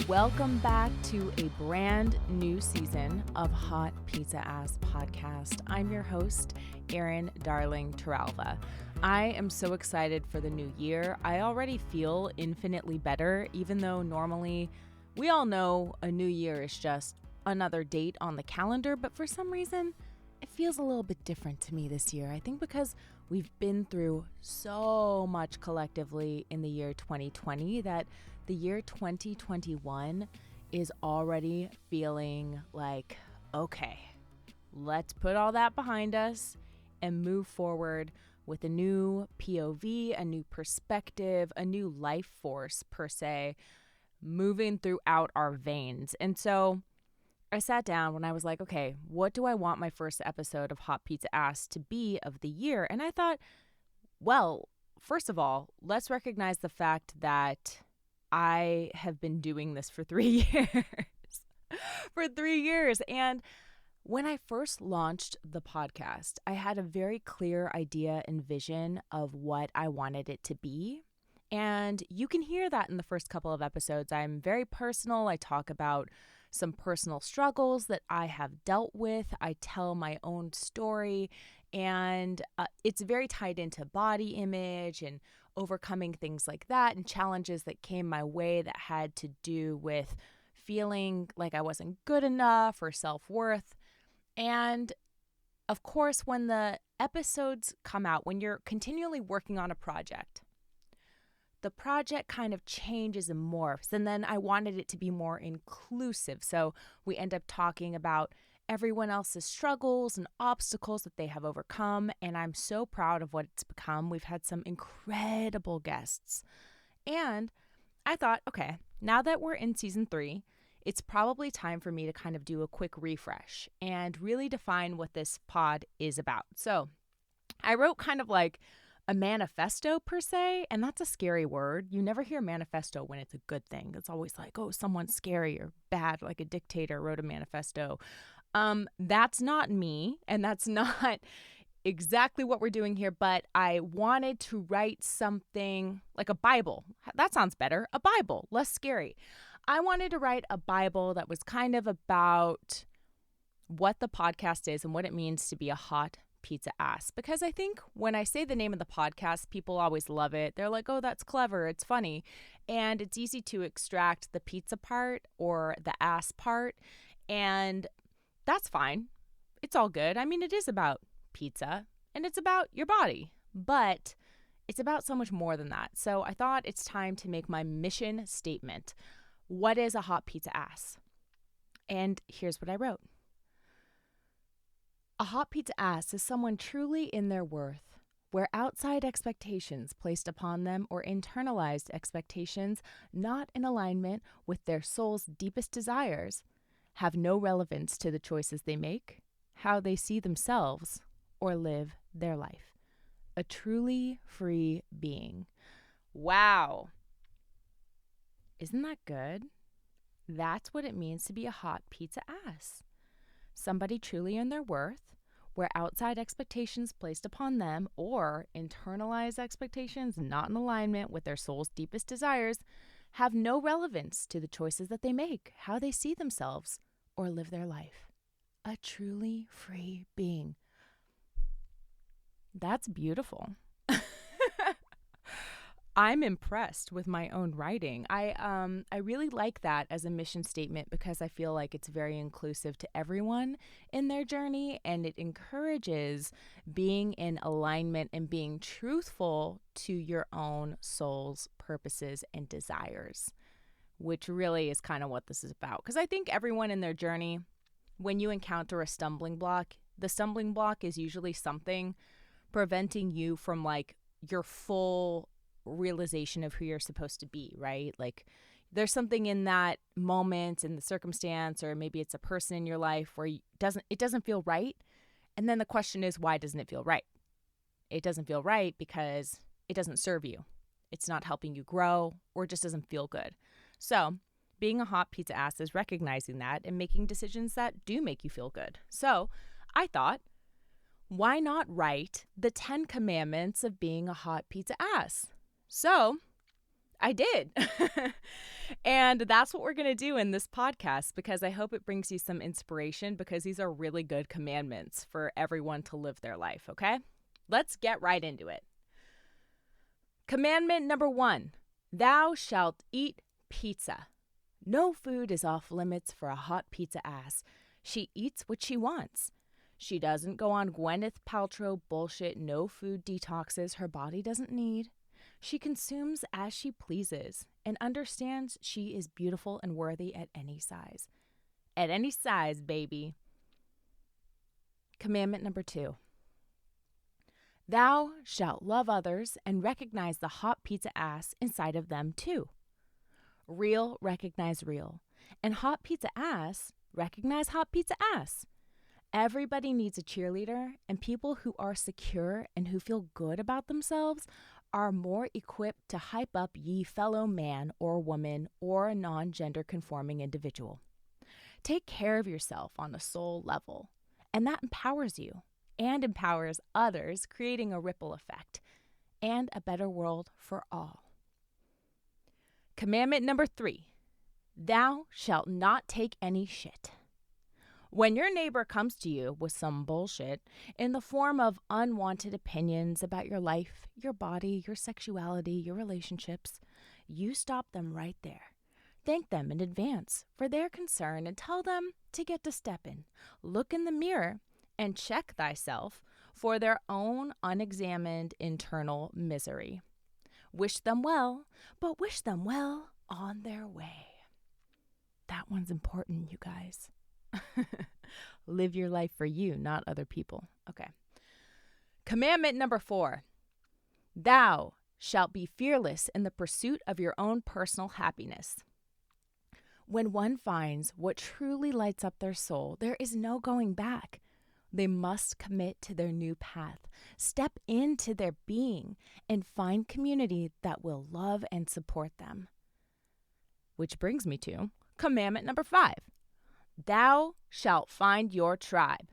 Welcome back to a brand new season of Hot Pizza Ass Podcast. I'm your host, Erin Darling Taralva. I am so excited for the new year. I already feel infinitely better, even though normally we all know a new year is just another date on the calendar, but for some reason, it feels a little bit different to me this year. I think because we've been through so much collectively in the year 2020 that the year 2021 is already feeling like, okay, let's put all that behind us and move forward with a new POV, a new perspective, a new life force per se, moving throughout our veins. And so I sat down when I was like, okay, what do I want my first episode of Hot Pizza Ass to be of the year? And I thought, well, first of all, let's recognize the fact that I have been doing this for 3 years. And when I first launched the podcast, I had a very clear idea and vision of what I wanted it to be. And you can hear that in the first couple of episodes. I'm very personal. I talk about some personal struggles that I have dealt with. I tell my own story, and it's very tied into body image and overcoming things like that and challenges that came my way that had to do with feeling like I wasn't good enough or self-worth. And of course, when the episodes come out, when you're continually working on a project, the project kind of changes and morphs. And then I wanted it to be more inclusive. So we end up talking about everyone else's struggles and obstacles that they have overcome. And I'm so proud of what it's become. We've had some incredible guests. And I thought, okay, now that we're in season 3, it's probably time for me to kind of do a quick refresh and really define what this pod is about. So I wrote kind of like a manifesto per se, and that's a scary word. You never hear manifesto when it's a good thing. It's always like, oh, someone's scary or bad, like a dictator wrote a manifesto. That's not me, and that's not exactly what we're doing here, but I wanted to write something like a Bible. That sounds better. A Bible, less scary. I wanted to write a Bible that was kind of about what the podcast is and what it means to be a hot pizza ass. Because I think when I say the name of the podcast, people always love it. They're like, oh, that's clever. It's funny. And it's easy to extract the pizza part or the ass part. And that's fine. It's all good. I mean, it is about pizza and it's about your body, but it's about so much more than that. So I thought it's time to make my mission statement. What is a hot pizza ass? And here's what I wrote. A hot pizza ass is someone truly in their worth, where outside expectations placed upon them or internalized expectations not in alignment with their soul's deepest desires have no relevance to the choices they make, how they see themselves, or live their life. A truly free being. Wow. Isn't that good? That's what it means to be a hot pizza ass. Somebody truly in their worth, where outside expectations placed upon them or internalized expectations not in alignment with their soul's deepest desires have no relevance to the choices that they make, how they see themselves, or live their life. A truly free being. That's beautiful. I'm impressed with my own writing. I really like that as a mission statement because I feel like it's very inclusive to everyone in their journey, and it encourages being in alignment and being truthful to your own soul's purposes and desires, which really is kind of what this is about. Because I think everyone in their journey, when you encounter a stumbling block, the stumbling block is usually something preventing you from like your full realization of who you're supposed to be, right? Like there's something in that moment, in the circumstance, or maybe it's a person in your life where it doesn't feel right. And then the question is, why doesn't it feel right? It doesn't feel right because it doesn't serve you. It's not helping you grow, or it just doesn't feel good. So being a hot pizza ass is recognizing that and making decisions that do make you feel good. So I thought, why not write the 10 commandments of being a hot pizza ass? So I did. And that's what we're going to do in this podcast because I hope it brings you some inspiration because these are really good commandments for everyone to live their life, okay? Let's get right into it. Commandment number 1, thou shalt eat pizza. No food is off limits for a hot pizza ass. She eats what she wants. She doesn't go on Gwyneth Paltrow bullshit no food detoxes her body doesn't need. She consumes as she pleases and understands she is beautiful and worthy at any size. At any size, baby. Commandment number 2. Thou shalt love others and recognize the hot pizza ass inside of them too. Real recognize real. And hot pizza ass recognize hot pizza ass. Everybody needs a cheerleader, and people who are secure and who feel good about themselves are more equipped to hype up ye fellow man or woman or a non-gender conforming individual. Take care of yourself on a soul level, and that empowers you and empowers others, creating a ripple effect and a better world for all. Commandment number 3, thou shalt not take any shit. When your neighbor comes to you with some bullshit in the form of unwanted opinions about your life, your body, your sexuality, your relationships, you stop them right there. Thank them in advance for their concern and tell them to get to steppin'. Look in the mirror and check thyself for their own unexamined internal misery. Wish them well, but wish them well on their way. That one's important, you guys. Live your life for you, not other people. Okay. Commandment number 4. Thou shalt be fearless in the pursuit of your own personal happiness. When one finds what truly lights up their soul, there is no going back. They must commit to their new path, step into their being, and find community that will love and support them. Which brings me to commandment number 5. Thou shalt find your tribe.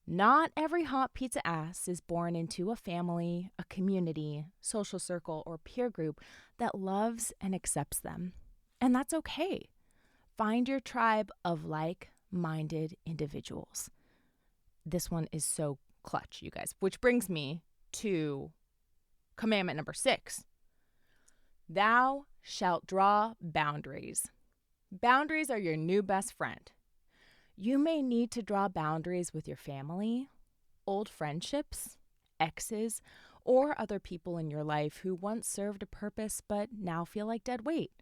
Not every hot pizza ass is born into a family, a community, social circle, or peer group that loves and accepts them. And that's okay. Find your tribe of like-minded individuals. This one is so clutch, you guys. Which brings me to commandment number 6. Thou shalt draw boundaries. Boundaries are your new best friend. You may need to draw boundaries with your family, old friendships, exes, or other people in your life who once served a purpose but now feel like dead weight.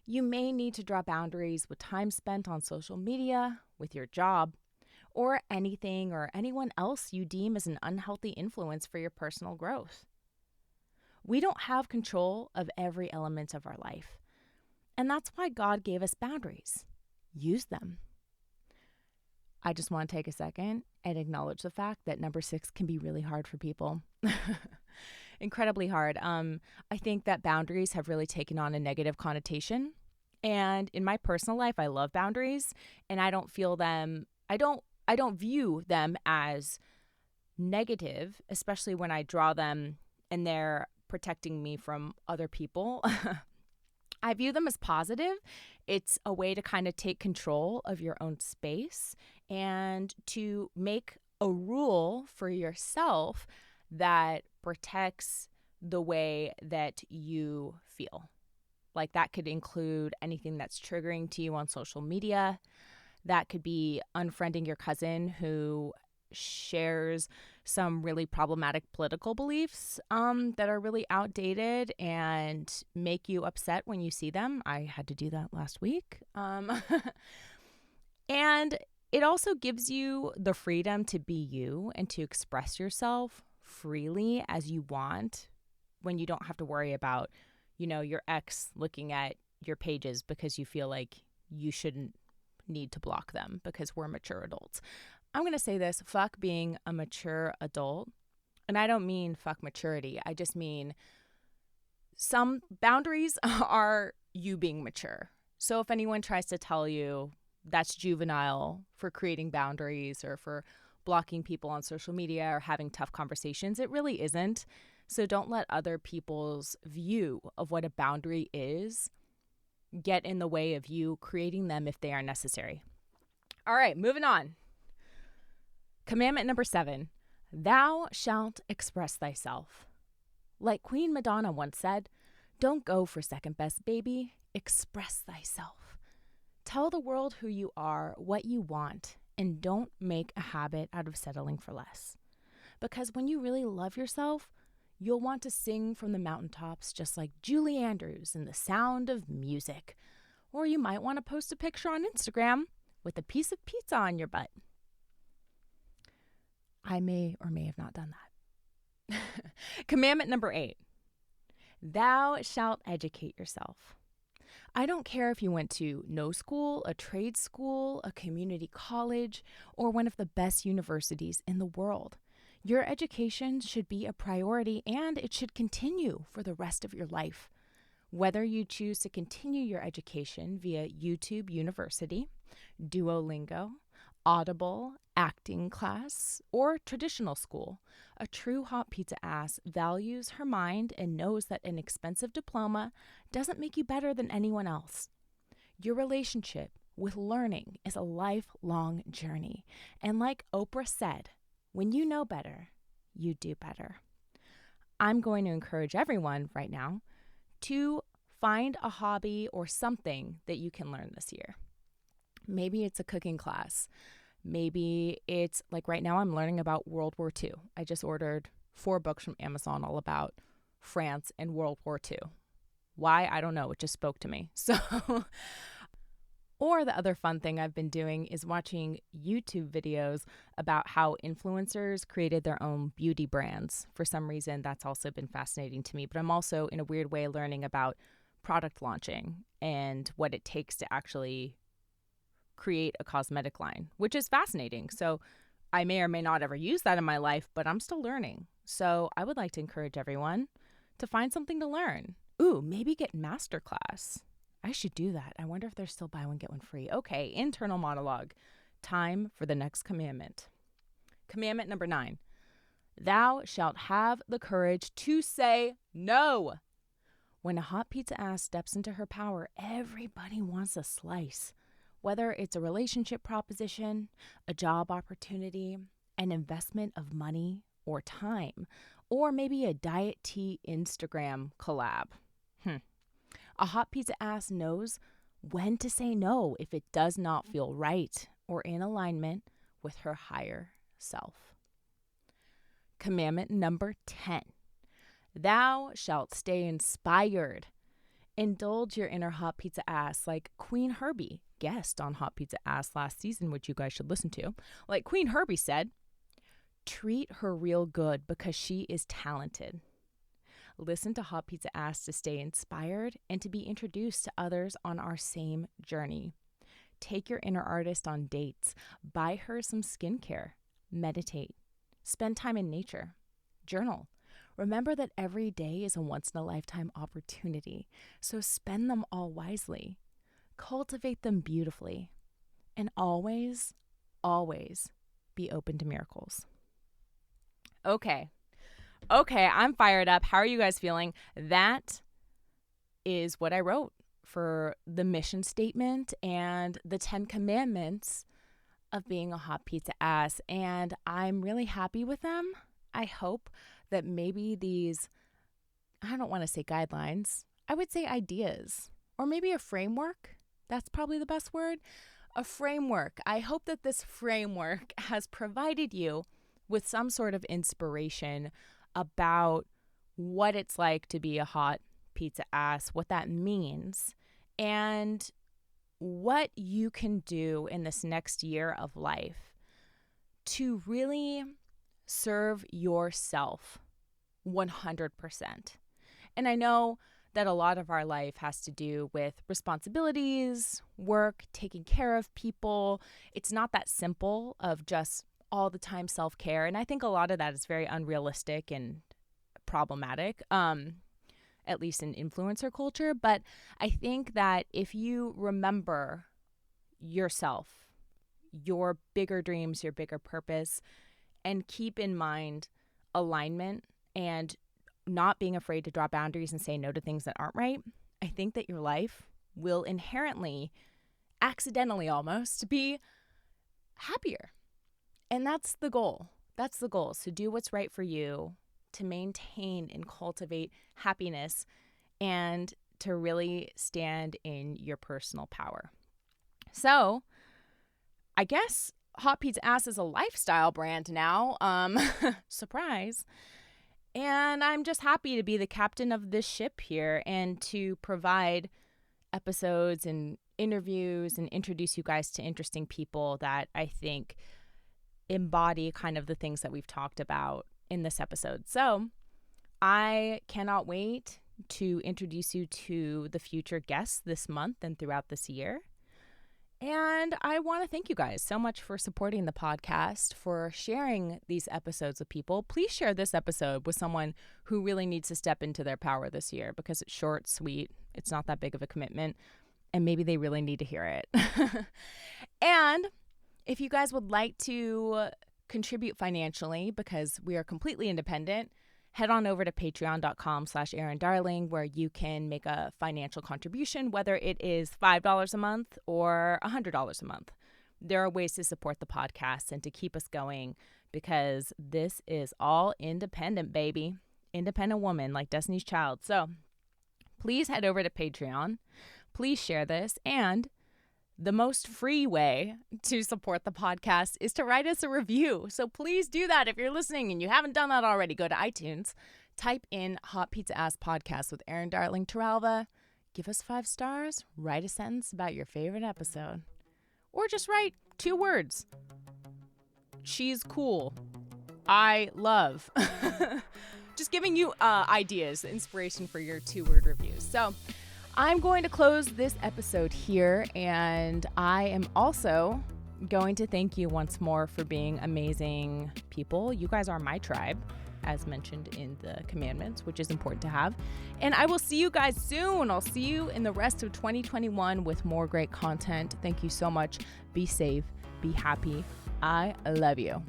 You may need to draw boundaries with time spent on social media, with your job, or anything or anyone else you deem as an unhealthy influence for your personal growth. We don't have control of every element of our life. And that's why God gave us boundaries. Use them. I just want to take a second and acknowledge the fact that number 6 can be really hard for people. Incredibly hard. I think that boundaries have really taken on a negative connotation. And in my personal life, I love boundaries, and I don't feel them, I don't view them as negative, especially when I draw them and they're protecting me from other people. I view them as positive. It's a way to kind of take control of your own space and to make a rule for yourself that protects the way that you feel. Like that could include anything that's triggering to you on social media. That could be unfriending your cousin who shares some really problematic political beliefs that are really outdated and make you upset when you see them. I had to do that last week. And it also gives you the freedom to be you and to express yourself freely as you want when you don't have to worry about, your ex looking at your pages because you feel like you shouldn't need to block them because we're mature adults. I'm going to say this, fuck being a mature adult. And I don't mean fuck maturity. I just mean some boundaries are you being mature. So if anyone tries to tell you that's juvenile for creating boundaries or for blocking people on social media or having tough conversations, it really isn't. So don't let other people's view of what a boundary is get in the way of you creating them if they are necessary. All right, moving on. Commandment number 7, thou shalt express thyself. Like Queen Madonna once said, don't go for second best, baby. Express thyself. Tell the world who you are, what you want, and don't make a habit out of settling for less. Because when you really love yourself, you'll want to sing from the mountaintops just like Julie Andrews in The Sound of Music. Or you might want to post a picture on Instagram with a piece of pizza on your butt. I may or may have not done that. Commandment number 8, thou shalt educate yourself. I don't care if you went to no school, a trade school, a community college, or one of the best universities in the world. Your education should be a priority and it should continue for the rest of your life. Whether you choose to continue your education via YouTube University, Duolingo, Audible, acting class, or traditional school, a true hot pizza ass values her mind and knows that an expensive diploma doesn't make you better than anyone else. Your relationship with learning is a lifelong journey. And like Oprah said, when you know better, you do better. I'm going to encourage everyone right now to find a hobby or something that you can learn this year. Maybe it's a cooking class. Maybe it's like right now I'm learning about World War II. I just ordered 4 books from Amazon all about France and World War II. Why? I don't know. It just spoke to me. So, or the other fun thing I've been doing is watching YouTube videos about how influencers created their own beauty brands. For some reason, that's also been fascinating to me. But I'm also, in a weird way, learning about product launching and what it takes to actually create a cosmetic line, which is fascinating. So I may or may not ever use that in my life, but I'm still learning. So I would like to encourage everyone to find something to learn. Ooh, maybe get masterclass. I should do that. I wonder if there's still buy one, get one free. Okay, internal monologue. Time for the next commandment. Commandment number 9. Thou shalt have the courage to say no. When a hot pizza ass steps into her power, everybody wants a slice. Whether it's a relationship proposition, a job opportunity, an investment of money or time, or maybe a diet tea Instagram collab. A hot pizza ass knows when to say no if it does not feel right or in alignment with her higher self. Commandment number 10. Thou shalt stay inspired. Indulge your inner hot pizza ass like Queen Herbie, guest on Hot Pizza Ass last season, which you guys should listen to. Like Queen Herbie said, treat her real good because she is talented. Listen to Hot Pizza Ass to stay inspired and to be introduced to others on our same journey. Take your inner artist on dates. Buy her some skincare. Meditate. Spend time in nature. Journal. Remember that every day is a once-in-a-lifetime opportunity, so spend them all wisely. Cultivate them beautifully. And always, always be open to miracles. Okay, I'm fired up. How are you guys feeling? That is what I wrote for the mission statement and the 10 commandments of being a hot pizza ass, and I'm really happy with them. I hope that maybe these, I don't want to say guidelines, I would say ideas, or maybe a framework. That's probably the best word. A framework. I hope that this framework has provided you with some sort of inspiration about what it's like to be a hot pizza ass, what that means, and what you can do in this next year of life to really serve yourself 100%. And I know that a lot of our life has to do with responsibilities, work, taking care of people. It's not that simple of just all the time self-care. And I think a lot of that is very unrealistic and problematic, at least in influencer culture. But I think that if you remember yourself, your bigger dreams, your bigger purpose, and keep in mind alignment and not being afraid to draw boundaries and say no to things that aren't right, I think that your life will inherently, accidentally almost, be happier. And that's the goal. That's the goal, is to do what's right for you, to maintain and cultivate happiness, and to really stand in your personal power. So I guess Hot Pizza Ass is a lifestyle brand now. Surprise. And I'm just happy to be the captain of this ship here and to provide episodes and interviews and introduce you guys to interesting people that I think embody kind of the things that we've talked about in this episode. So I cannot wait to introduce you to the future guests this month and throughout this year. And I want to thank you guys so much for supporting the podcast, for sharing these episodes with people. Please share this episode with someone who really needs to step into their power this year, because it's short, sweet, it's not that big of a commitment, and maybe they really need to hear it. And if you guys would like to contribute financially, because we are completely independent, head on over to patreon.com/ErinDarling, where you can make a financial contribution, whether it is $5 a month or $100 a month. There are ways to support the podcast and to keep us going, because this is all independent, baby. Independent woman like Destiny's Child. So please head over to Patreon. Please share this. And the most free way to support the podcast is to write us a review. So please do that if you're listening and you haven't done that already. Go to iTunes, type in Hot Pizza Ass Podcast with Erin Darling Taralva. Give us 5 stars, write a sentence about your favorite episode. Or just write 2 words. She's cool. I love. Just giving you ideas, inspiration for your 2-word reviews. So I'm going to close this episode here, and I am also going to thank you once more for being amazing people. You guys are my tribe, as mentioned in the commandments, which is important to have. And I will see you guys soon. I'll see you in the rest of 2021 with more great content. Thank you so much. Be safe. Be happy. I love you.